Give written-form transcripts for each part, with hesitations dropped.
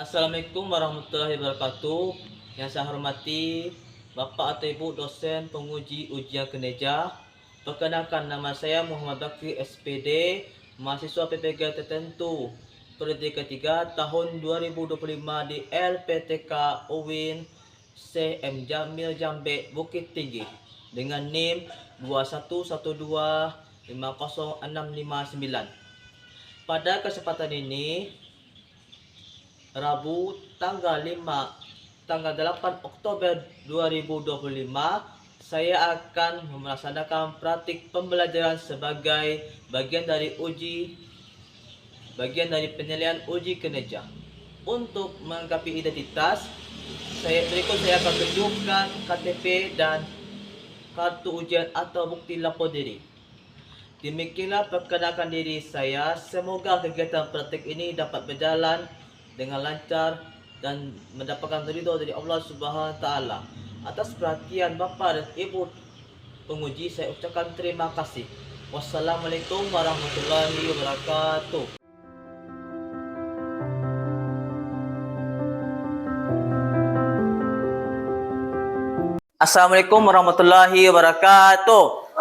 Assalamualaikum warahmatullahi wabarakatuh. Yang saya hormati Bapak atau Ibu dosen penguji ujian kinerja. Perkenalkan, nama saya Muhammad Bakri SPD, mahasiswa PPG tertentu periode ketiga tahun 2025 di LPTK UIN CM Jamil Jambe Bukit Tinggi dengan NIM 21125069. Pada kesempatan ini Rabu tanggal 8 Oktober 2025, saya akan melaksanakan praktik pembelajaran sebagai bagian dari penilaian uji kinerja. Untuk melengkapi identitas, saya akan tunjukkan KTP dan kartu ujian atau bukti lapor diri. Demikianlah perkenalkan diri saya. Semoga kegiatan praktik ini dapat berjalan dengan lancar dan mendapatkan ridho dari Allah Subhanahu wa taala. Atas perhatian Bapak dan Ibu penguji, saya ucapkan terima kasih. Wassalamualaikum warahmatullahi wabarakatuh. Assalamualaikum warahmatullahi wabarakatuh.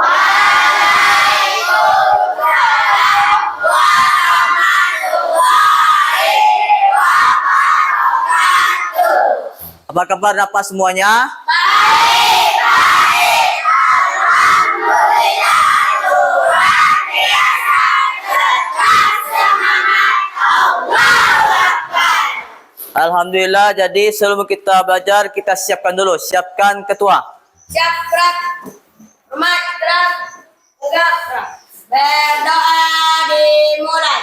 Apa kabar Bapak semuanya? Baik, alhamdulillah. Luar biasa, tetap semangat, Allahu Akbar. Alhamdulillah. Jadi sebelum kita belajar, kita siapkan dulu. Siapkan ketua. Siap, gerak. Hormat, gerak. Tegak, gerak. Berdoa dimulai.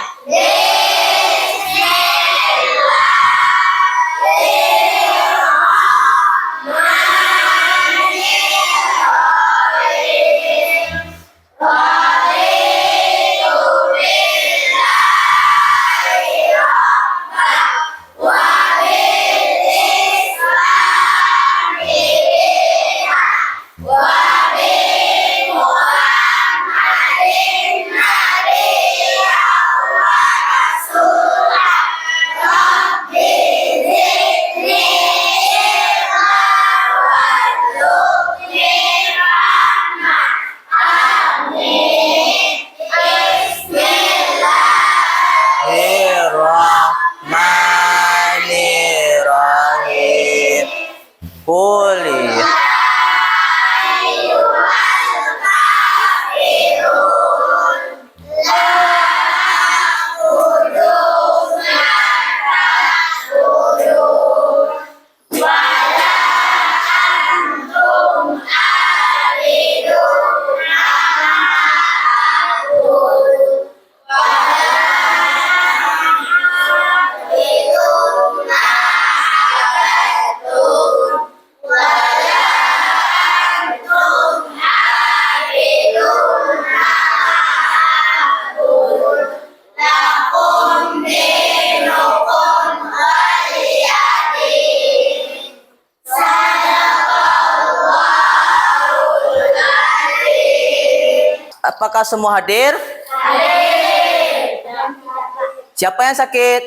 Apakah semua hadir? Hadir. Siapa yang sakit?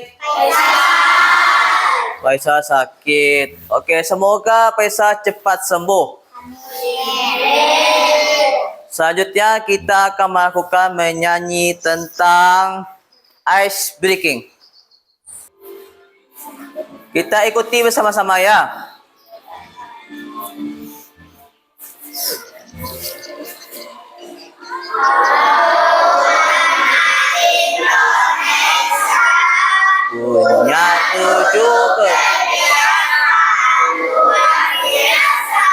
Faisal sakit. Oke, semoga Faisal cepat sembuh. Selanjutnya kita akan melakukan menyanyi tentang ice breaking. Kita ikuti bersama-sama ya. Punya tujuh kebiasaan luar biasa.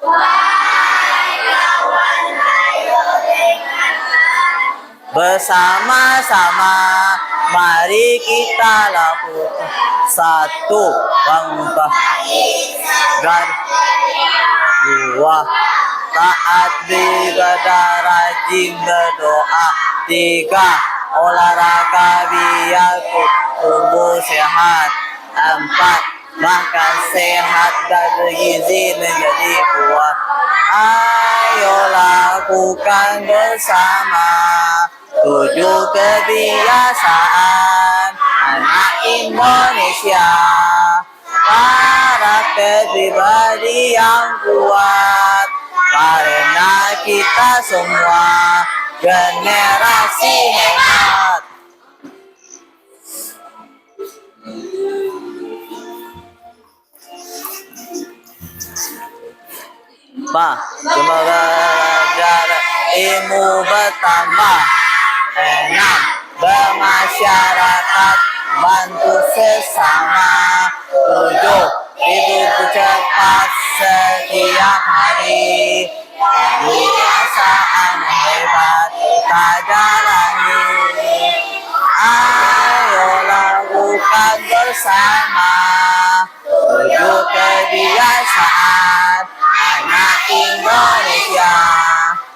Wahai kawan, ayo dengarkan. Bersama-sama mari kita lakukan. Satu, bangkit. Dua, taat beribadah, rajin berdoa. Tiga, olahraga biar tubuh sehat. Empat, makan sehat dan bergizi menjadi kuat. Ayo lakukan bersama 7 kebiasaan anak Indonesia. Para pribadi yang kuat, karena kita semua generasi hebat. Pak, semoga jarak ilmu bertambah. 6. Bermasyarakat, bantu sesama. 7. Hidup cepat setiap hari. Kebiasaan hebat kita jalani. Ayo lakukan bersama. 7 kebiasaan anak Indonesia.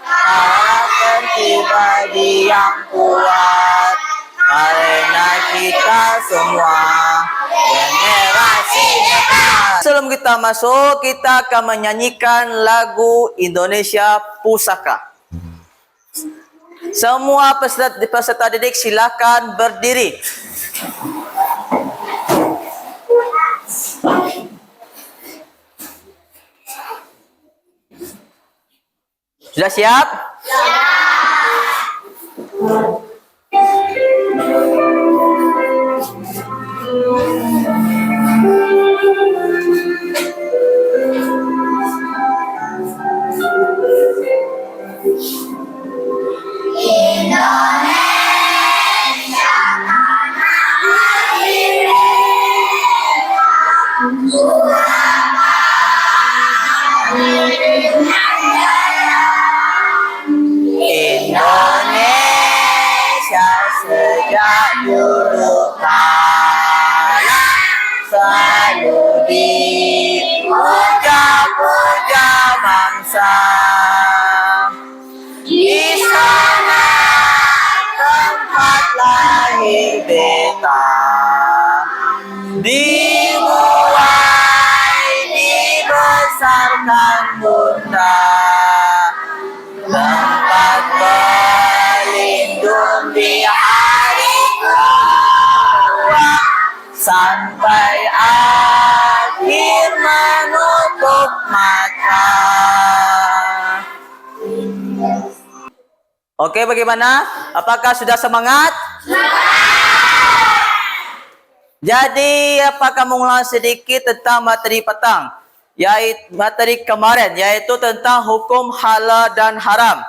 Karakter pribadi yang kuat, karena kita semua generasi hebat. Sebelum kita masuk, kita akan menyanyikan lagu Indonesia Pusaka. Semua peserta didik silakan berdiri. Sudah siap? Indonesia sejak dulu kala selalu dipuja-puja bangsa. Di sana tempat lahir beta, dimulai dibesarkan bunda. Tempat berlindung di hari tua, sampai akhir menutup mata. Oke, bagaimana? Apakah sudah semangat? Jadi, apakah mengulang sedikit tentang materi petang? Yaitu materi kemarin, yaitu tentang hukum halal dan haram.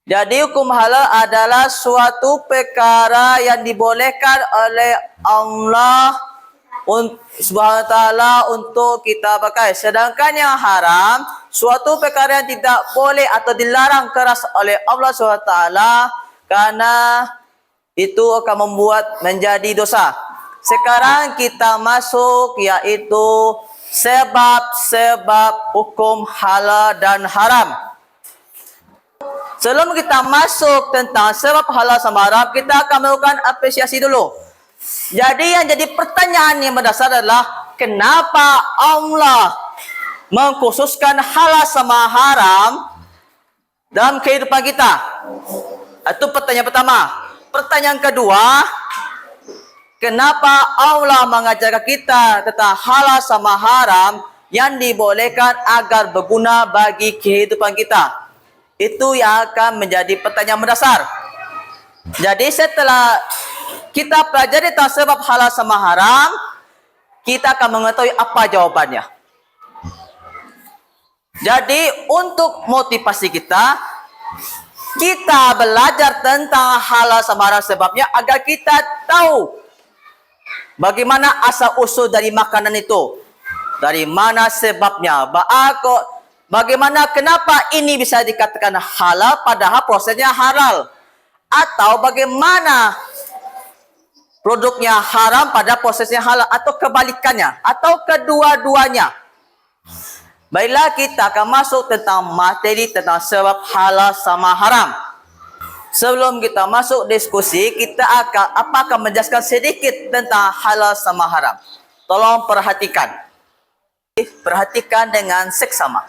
Jadi hukum halal adalah suatu perkara yang dibolehkan oleh Allah Subhanahu wa taala untuk kita pakai. Sedangkan yang haram, suatu perkara yang tidak boleh atau dilarang keras oleh Allah Subhanahu wa taala, karena itu akan membuat menjadi dosa. Sekarang kita masuk yaitu sebab-sebab hukum halal dan haram. Sebelum kita masuk tentang sebab halal sama haram, kita akan melakukan apresiasi dulu. Jadi yang jadi pertanyaan yang mendasar adalah kenapa Allah mengkhususkan halal sama haram dalam kehidupan kita? Itu pertanyaan pertama. Pertanyaan kedua, kenapa Allah mengajarkan kita tentang halal sama haram yang dibolehkan agar berguna bagi kehidupan kita? Itu yang akan menjadi pertanyaan mendasar. Jadi setelah kita pelajari tentang sebab halal sama haram, kita akan mengetahui apa jawabannya. Jadi untuk motivasi kita belajar tentang halal sama haram sebabnya agar kita tahu bagaimana asal-usul dari makanan itu? Dari mana sebabnya? Bagaimana kenapa ini bisa dikatakan halal padahal prosesnya halal? Atau bagaimana produknya haram pada prosesnya halal? Atau kebalikannya? Atau kedua-duanya? Baiklah, kita akan masuk tentang materi tentang sebab halal sama haram. Sebelum kita masuk diskusi, kita akan menjelaskan sedikit tentang halal sama haram. Tolong perhatikan. Perhatikan dengan seksama.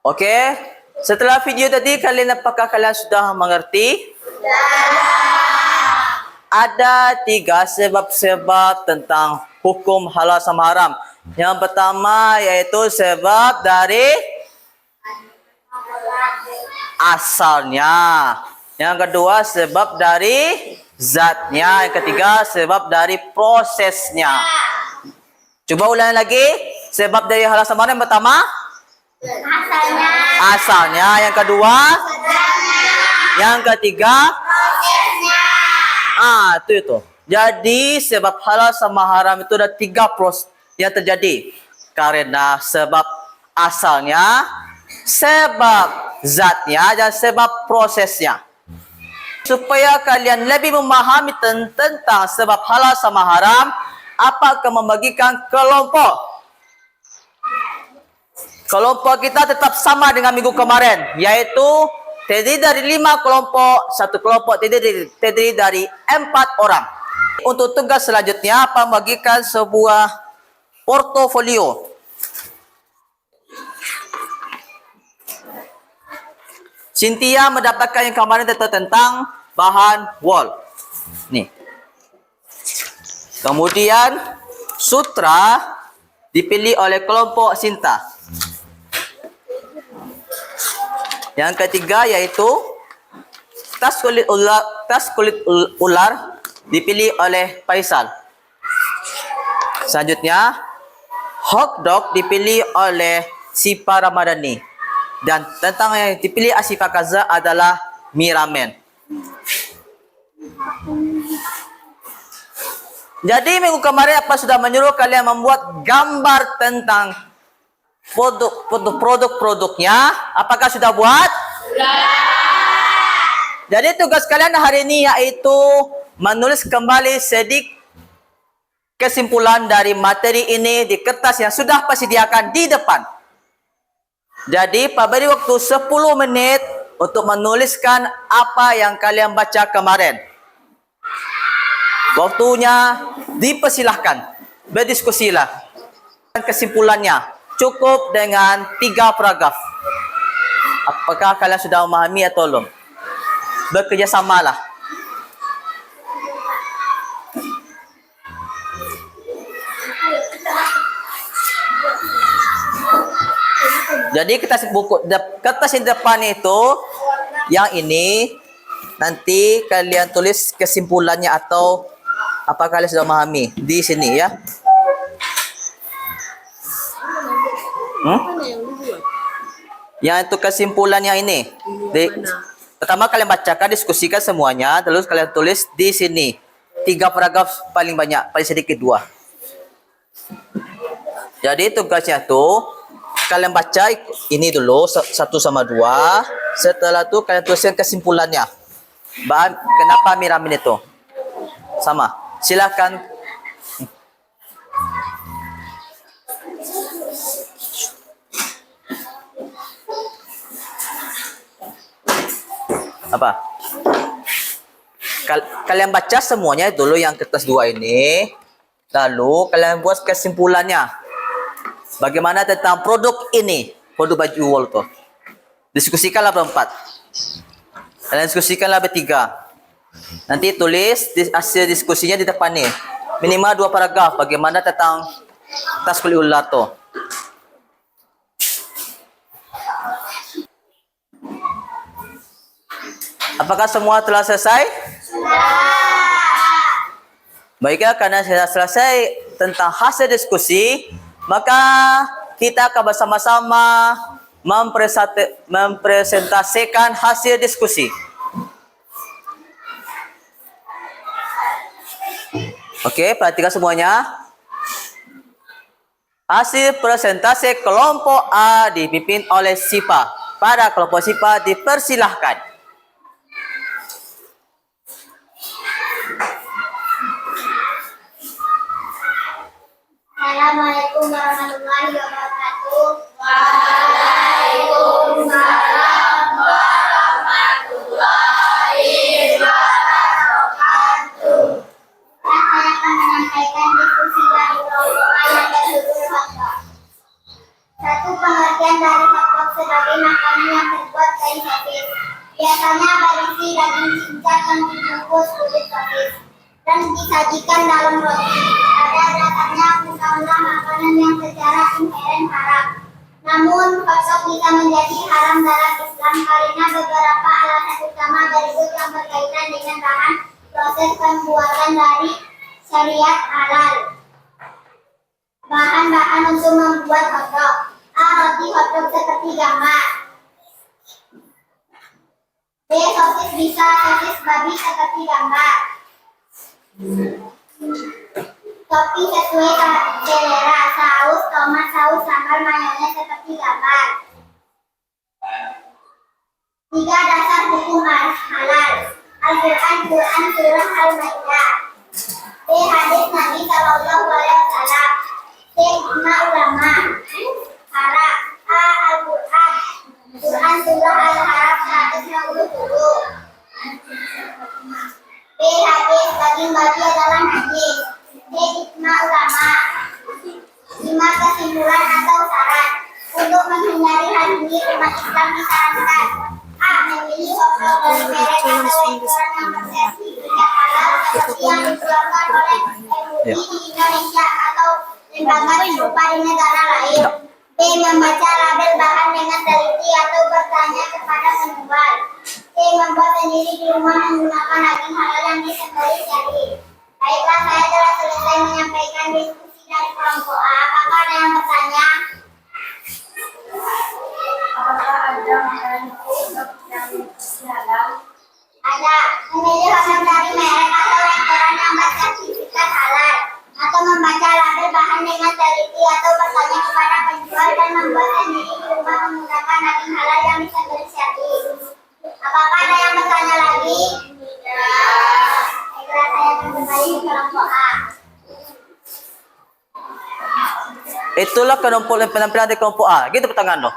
Oke, setelah video tadi kalian apakah kalian sudah mengerti? Ada 3 sebab-sebab tentang hukum halal sama haram. Yang pertama yaitu sebab dari asalnya. Yang kedua sebab dari zatnya. Yang ketiga sebab dari prosesnya. Coba ulangi lagi. Sebab dari halal sama haram yang pertama? Asalnya. Yang kedua? Yang ketiga? Itu. Jadi sebab halal sama haram itu ada 3 proses yang terjadi. Karena sebab asalnya, sebab zatnya, dan sebab prosesnya. Supaya kalian lebih memahami tentang sebab halal sama haram, apa akan membagikan kelompok. Kelompok kita tetap sama dengan minggu kemarin, yaitu terdiri dari 5 kelompok, 1 kelompok terdiri dari 4 orang. Untuk tugas selanjutnya, membagikan sebuah portofolio. Cynthia mendapatkan yang kemarin tentang bahan wall. Nih. Kemudian sutra dipilih oleh kelompok Sinta. Yang ketiga yaitu tas kulit ular dipilih oleh Faisal. Selanjutnya hotdog dipilih oleh Sipa Ramadhani. Dan tentang yang dipilih Asifa Kaza adalah mie ramen. Jadi minggu kemarin apa sudah menyuruh kalian membuat gambar tentang produk-produknya? Apakah sudah buat? Jadi tugas kalian hari ini yaitu menulis kembali sedikit kesimpulan dari materi ini di kertas yang sudah disediakan di depan. Jadi beri waktu 10 menit untuk menuliskan apa yang kalian baca kemarin. Waktunya dipersilahkan. Berdiskusilah. Kesimpulannya cukup dengan 3 paragraf. Apakah kalian sudah memahami atau belum? Bekerjasamalah. Jadi kertas yang depan itu, yang ini nanti kalian tulis kesimpulannya atau apa kalian sudah memahami di sini ya. Yang itu kesimpulan yang ini. Pertama kalian bacakan, diskusikan semuanya, terus kalian tulis di sini 3 paragraf paling banyak, paling sedikit 2. Jadi tugasnya tuh kalian baca ini dulu 1 sama 2. Setelah itu kalian tuliskan kesimpulannya. Kenapa Miramin itu? Sama. Silakan. Apa? Kalian baca semuanya dulu yang kertas 2 ini. Lalu kalian buat kesimpulannya. Bagaimana tentang produk ini? Produk baju wol tuh. Diskusikanlah berempat. Kalian diskusikanlah bertiga. Nanti tulis hasil diskusinya di depan nih. Minimal 2 paragraf. Bagaimana tentang tas kulit ular tuh. Apakah semua telah selesai? Baiklah, karena sudah selesai tentang hasil diskusi, maka kita akan bersama-sama mempresentasikan hasil diskusi. Oke, perhatikan semuanya. Hasil presentasi kelompok A dipimpin oleh Sipa. Pada kelompok Sipa dipersilahkan. Assalamualaikum warahmatullahi wabarakatuh. Waalaikumsalam warahmatullahi wabarakatuh. Saya akan menyampaikan diskusi dari kelompok A yang berjudul hotdog. Satu, pengertian dari hotdog sebagai makanan yang terbuat dari sosis. Biasanya berisi daging cincang yang dibungkus kulit sosis dan disajikan dalam roti. Pada dasarnya bukanlah makanan yang secara inheren haram. Namun, hotdog bisa menjadi haram dalam Islam karena beberapa alasan utama berikut yang berkaitan dengan bahan proses pembuatan dari syariat halal. Bahan-bahan untuk membuat hotdog. A. Roti hotdog seperti gambar. B. Sosis bisa sosis babi seperti gambar. Topping sesuai selera, saus, tomat, saus, sambal, mayones seperti gambar. 3. Dasar hukum halal. Al-Quran, Surah Al-Maidah. B. Hadis Nabi Sallallahu Alaihi Wasallam. C. Ijma ulama. Haram. A. Al-Quran, Surah Al-Haram 167. B. Hadis, daging babi adalah najis. D. Ijma ulama. 5. Kesimpulan atau saran. Untuk menghindari hal ini, umat Islam disarankan: A. Memilih hotdog dari merek atau restoran yang bersertifikat halal seperti yang dikeluarkan oleh MUI di Indonesia atau lembaga serupa di negara lain. B. Membaca label bahan dengan teliti atau bertanya kepada penjual. C. Membuat sendiri di rumah menggunakan daging halal yang disembelih jadi. Baiklah, saya telah selesai menyampaikan diskusi dari kelompok A. Apakah ada yang bertanya? Apakah ada makanan hotdog yang halal? Ada. Memilih hotdog dari merek atau restoran yang bersertifikat halal, atau membaca label bahan dengan teliti atau bertanya kepada penjual, dan membuat sendiri di rumah menggunakan daging halal yang disembelih syar'i. Apakah ada yang bertanya lagi? Tidak. Baiklah, saya akan kembali ke kelompok A. Itulah penampilan dari kelompok A. Gitu pertangan loh.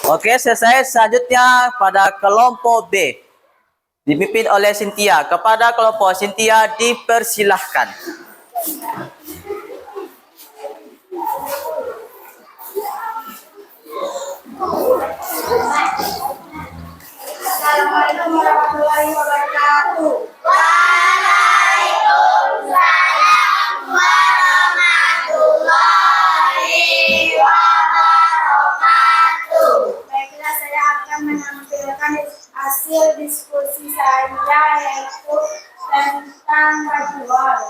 Oke, selesai. Selanjutnya pada kelompok B. Dipimpin oleh Cynthia. Kepada kelompok Cynthia dipersilahkan. Assalamualaikum warahmatullahi wabarakatuh. Waalaikumsalam warahmatullahi wabarakatuh. Baiklah, saya akan menampilkan hasil diskusi saya, yaitu tentang baju wol.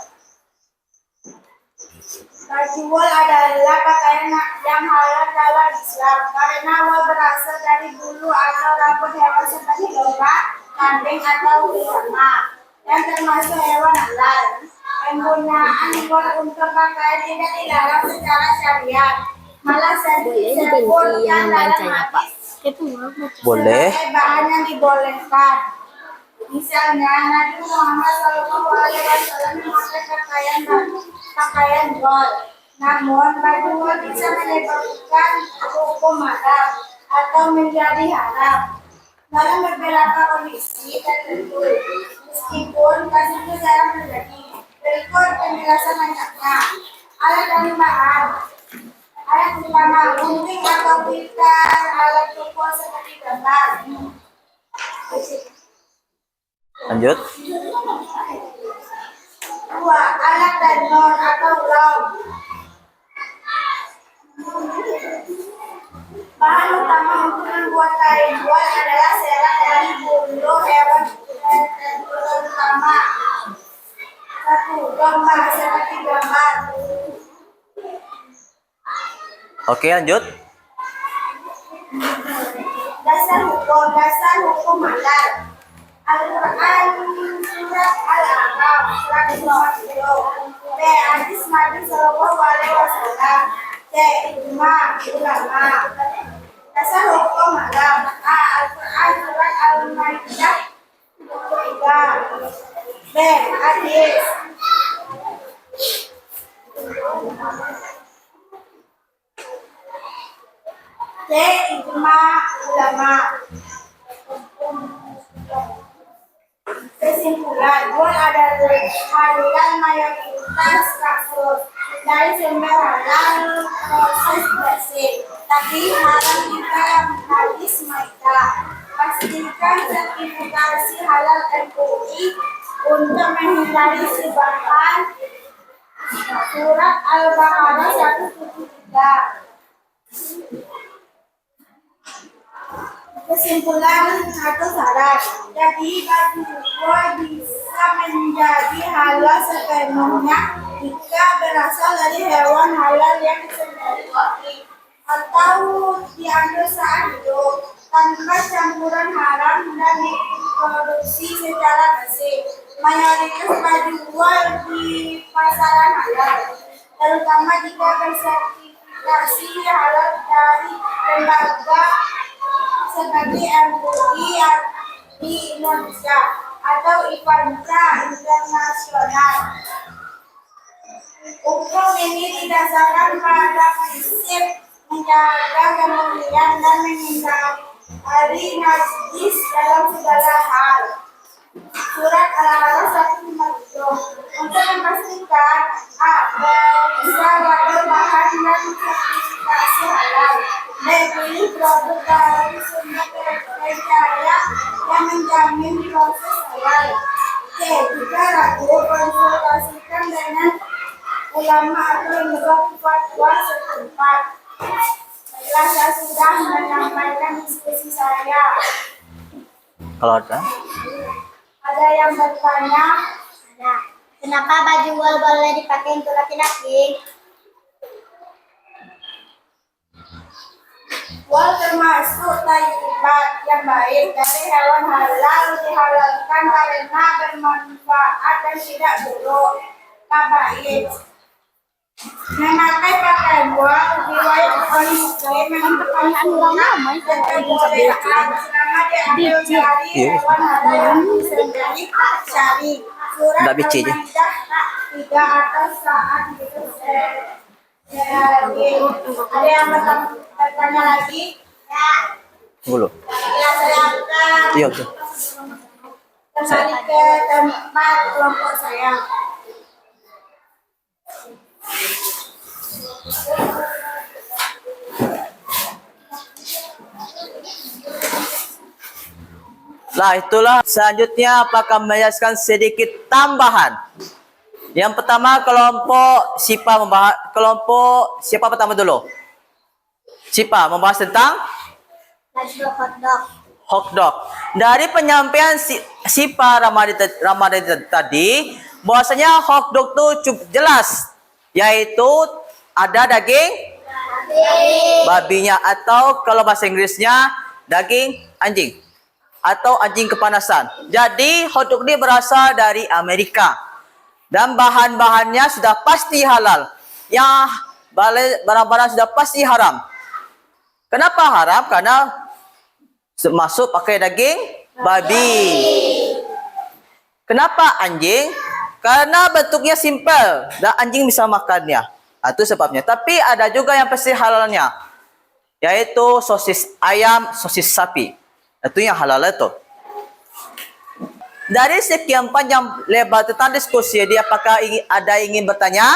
Baju wol adalah pakaian yang halal dalam Islam karena wol berasal dari bulu atau rambut hewan seperti domba, kambing, atau unta. yang termasuk hewan halal. Penggunaan gol untuk pakaian tidak dilarang secara syariat. Malah disebutkan dalam hadis Boleh. sebagai bahan yang dibolehkan. Misalnya Nabi Muhammad SAW memakai pakaian gol. Namun baju gol bisa menyebabkan hukum haram atau menjadi haram dalam beberapa kondisi tertentu. Meskipun kasus itu jarang terjadi. Berikut penjelasan lengkapnya. Alat dan bahan. Alat utama gunting atau pita, alat pukul seperti gambar. Lanjut. 2. Alat tenor atau log. Bahan utama untuk membuat kain gol adalah serat dari bulu hewan terutama. 1. Gambar seperti gambar. Oke, lanjut. Dasar hukum halal. Al-Quran surat Al-A'raf 150. B. Hadis Nabi Sallallahu Alaihi Wasallam. C. Ijma ulama. Dasar hukum halal. A. Al-Quran surat Al-Maidah 23. B. Hadis. C. Ijma ulama. Kesimpulan, gol adalah halal mayoritas kasus dari sumber halal proses bersih, tapi haram juga yang hadis Maidah. Pastikan sertifikasi halal MUI untuk menghindari subahan. Surat Al-Baqarah 173. Kesimpulan atau syarat. Jadi baju gol bisa menjadi halal sepenuhnya jika berasal dari hewan halal yang disembelih atau diambil saat hidup tanpa campuran haram dan diproduksi secara bersih. Mayoritas baju gol di pasaran halal, terutama jika bersertifikasi halal dari lembaga seperti MUI di Indonesia atau IPANCA internasional. Hukum ini didasarkan pada prinsip menjaga kemuliaan dan menghindari najis dalam segala hal. Surat Al-A'raf 150. Untuk memastikan bisa bahan dan sertifikasi halal. Pilih produk dari sumber terpercaya yang menjamin proses halal. C. Jika ragu, konsultasikan dengan ulama atau lembaga fatwa setempat. Baiklah, saya sudah menyampaikan diskusi saya. Kalau ada yang bertanya? Ada. Kenapa baju gol boleh dipakai untuk laki-laki? Gol termasuk tayyibat yang baik dari hewan halal, dihalalkan karena bermanfaat dan tidak buruk. Tabaid. Memakai pakaian gol riwayat Bukhari Muslim menentukan sunnah dan kebolehan selama diambil dari hewan halal yang disembelih syar'i. Surat Al-Maidah 3 atau saat itu. Ada yang bertanya lagi? Ya. Dulu. Ya, saya akan Iya, betul. kembali ke tempat kelompok saya. Nah, itulah selanjutnya apakah menjelaskan sedikit tambahan. Yang pertama kelompok siapa pertama dulu? Siapa membahas tentang hotdog. Dari penyampaian Sipa Ramadhan tadi, bahwasanya hotdog itu cukup jelas, yaitu ada daging babinya atau kalau bahasa Inggrisnya daging anjing. atau anjing kepanasan. Jadi hotdog ini berasal dari Amerika. Dan bahan-bahannya sudah pasti halal. Yang barang-barang sudah pasti haram. Kenapa haram? Karena masuk pakai daging babi. Kenapa anjing? Karena bentuknya simpel dan anjing bisa makannya. Itu sebabnya. Tapi ada juga yang pasti halalnya, yaitu sosis ayam, sosis sapi. Itu yang halal itu. Dari sekian panjang lebar tentang diskusi, dia apakah ada ingin bertanya?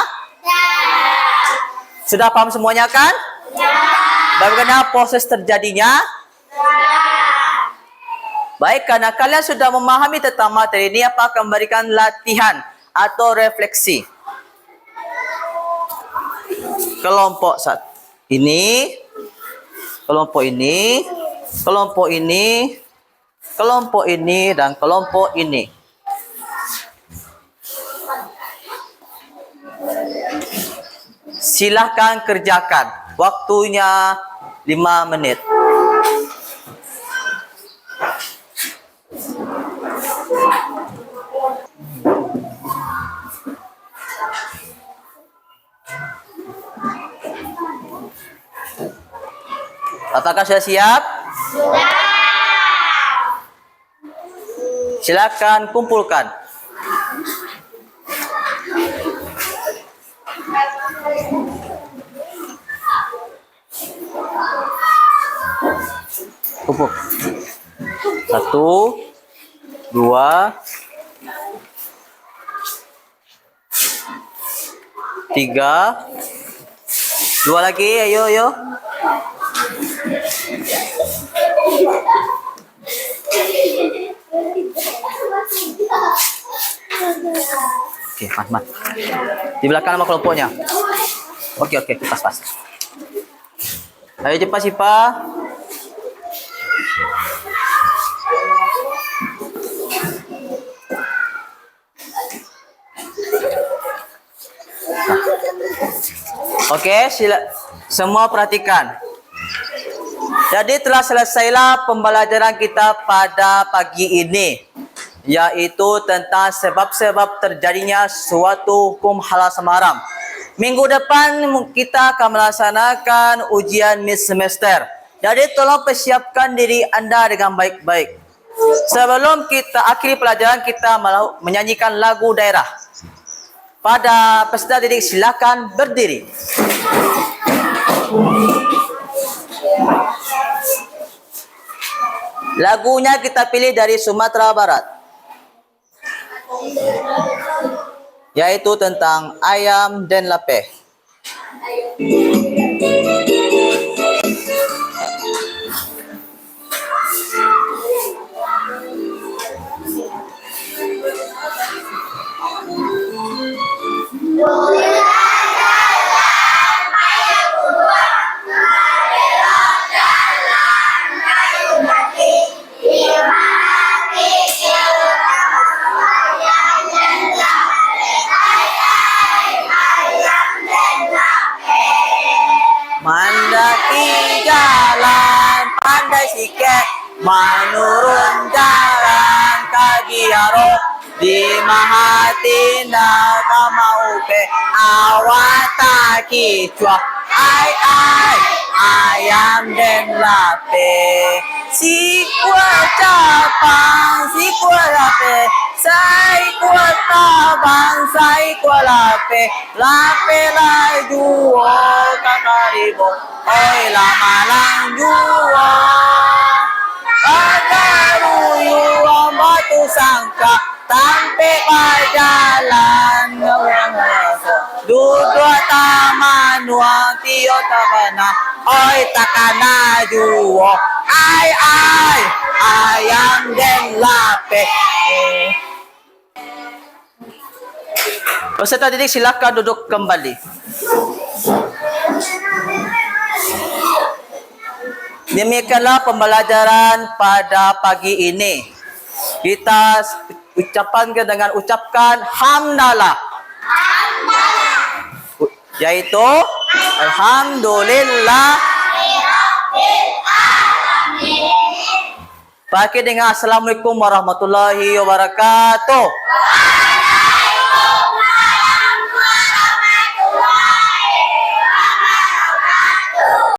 Ya. Sudah paham semuanya kan? Ya. Bagaimana proses terjadinya? Ya. Baik, karena kalian sudah memahami tentang materi ini, apa akan memberikan latihan atau refleksi. Kelompok ini, kelompok ini, kelompok ini, kelompok ini, dan kelompok ini. Silahkan kerjakan. Waktunya 5 menit. Apakah sudah siap? Sudah. Silakan kumpulkan. Kumpul. 1, 2, 3. 2 lagi, ayo, ayo. Oke, mas. Di belakang nama kelompoknya. Oke, pas. Ayo cepat Sipa. Oke, semua perhatikan. Jadi telah selesailah pembelajaran kita pada pagi ini, yaitu tentang sebab-sebab terjadinya suatu hukum halal sama haram. Minggu depan kita akan melaksanakan ujian mid semester. Jadi tolong persiapkan diri Anda dengan baik-baik. Sebelum kita akhiri pelajaran, kita menyanyikan lagu daerah. Pada peserta didik silakan berdiri. Lagunya kita pilih dari Sumatera Barat, yaitu tentang ayam dan lapeh. Mendaki jalan pandai sikit, menurun jalan kaki roh, di mahatinda kama upe awat taki cuak ai ayam dan lape si kuat capang si kuat lape sai kuat tabang sai kuat lape laju kakaribo oi lama lang juo Pagaruyuan batu sangka tampe pajalan duduk taman nuang tio tabana oi takana juo ai ayam dan lape. Peserta didik silakan duduk kembali. Demikianlah pembelajaran pada pagi ini. Kita ucapkan dengan ucapkan hamdalah. Yaitu alhamdulillah. Bakit nga Assalamualaikum warahmatullahi wabarakatuh.